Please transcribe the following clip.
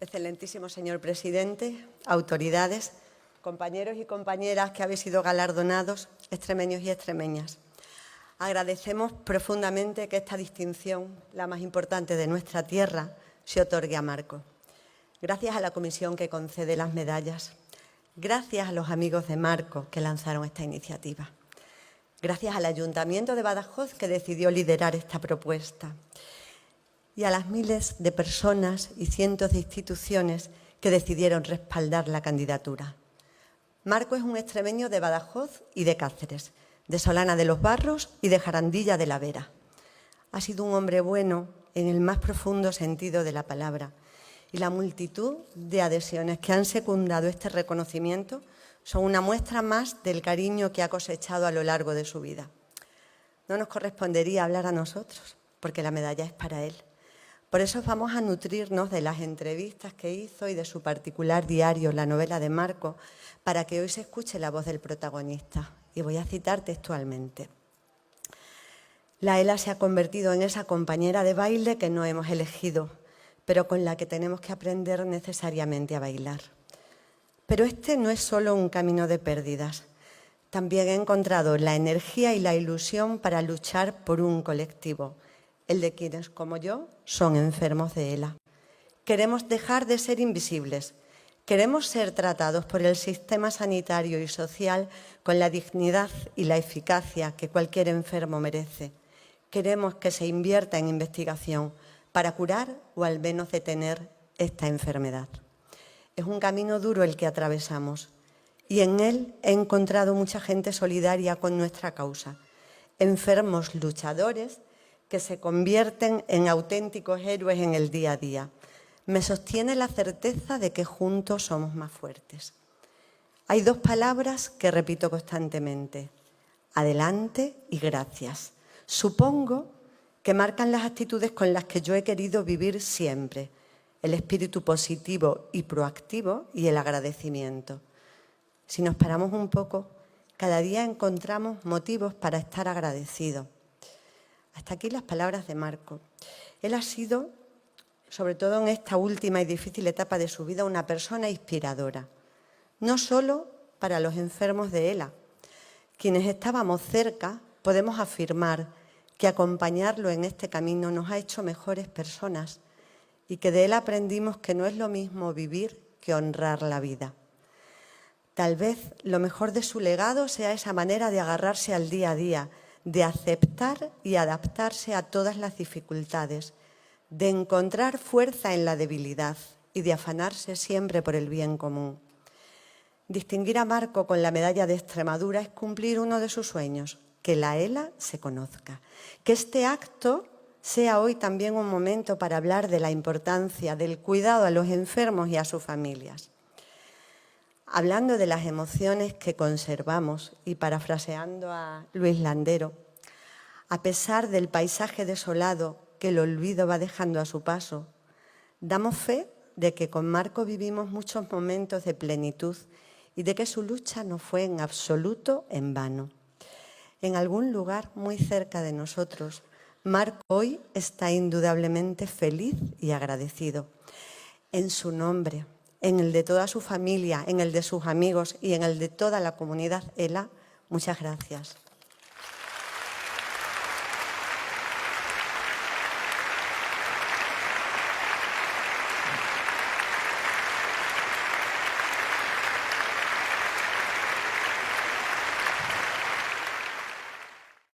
Excelentísimo señor presidente, autoridades, compañeros y compañeras que habéis sido galardonados, extremeños y extremeñas. Agradecemos profundamente que esta distinción, la más importante de nuestra tierra, se otorgue a Marco. Gracias a la comisión que concede las medallas. Gracias a los amigos de Marco que lanzaron esta iniciativa. Gracias al Ayuntamiento de Badajoz que decidió liderar esta propuesta. Y a las miles de personas y cientos de instituciones que decidieron respaldar la candidatura. Marco es un extremeño de Badajoz y de Cáceres, de Solana de los Barros y de Jarandilla de la Vera. Ha sido un hombre bueno en el más profundo sentido de la palabra y la multitud de adhesiones que han secundado este reconocimiento son una muestra más del cariño que ha cosechado a lo largo de su vida. No nos correspondería hablar a nosotros, porque la medalla es para él. Por eso vamos a nutrirnos de las entrevistas que hizo y de su particular diario, la novela de Marco, para que hoy se escuche la voz del protagonista. Y voy a citar textualmente. La Ela se ha convertido en esa compañera de baile que no hemos elegido, pero con la que tenemos que aprender necesariamente a bailar. Pero este no es solo un camino de pérdidas. También he encontrado la energía y la ilusión para luchar por un colectivo, el de quienes, como yo, son enfermos de ELA. Queremos dejar de ser invisibles. Queremos ser tratados por el sistema sanitario y social con la dignidad y la eficacia que cualquier enfermo merece. Queremos que se invierta en investigación para curar o al menos detener esta enfermedad. Es un camino duro el que atravesamos y en él he encontrado mucha gente solidaria con nuestra causa. Enfermos luchadores que se convierten en auténticos héroes en el día a día. Me sostiene la certeza de que juntos somos más fuertes. Hay dos palabras que repito constantemente: adelante y gracias. Supongo que marcan las actitudes con las que yo he querido vivir siempre: el espíritu positivo y proactivo y el agradecimiento. Si nos paramos un poco, cada día encontramos motivos para estar agradecidos. Hasta aquí las palabras de Marco. Él ha sido, sobre todo en esta última y difícil etapa de su vida, una persona inspiradora. No solo para los enfermos de ELA. Quienes estábamos cerca podemos afirmar que acompañarlo en este camino nos ha hecho mejores personas y que de él aprendimos que no es lo mismo vivir que honrar la vida. Tal vez lo mejor de su legado sea esa manera de agarrarse al día a día, de aceptar y adaptarse a todas las dificultades, de encontrar fuerza en la debilidad y de afanarse siempre por el bien común. Distinguir a Marco con la medalla de Extremadura es cumplir uno de sus sueños: que la ELA se conozca. Que este acto sea hoy también un momento para hablar de la importancia del cuidado a los enfermos y a sus familias. Hablando de las emociones que conservamos y parafraseando a Luis Landero, a pesar del paisaje desolado que el olvido va dejando a su paso, damos fe de que con Marco vivimos muchos momentos de plenitud y de que su lucha no fue en absoluto en vano. En algún lugar muy cerca de nosotros, Marco hoy está indudablemente feliz y agradecido. En su nombre, en el de toda su familia, en el de sus amigos y en el de toda la comunidad ELA, muchas gracias.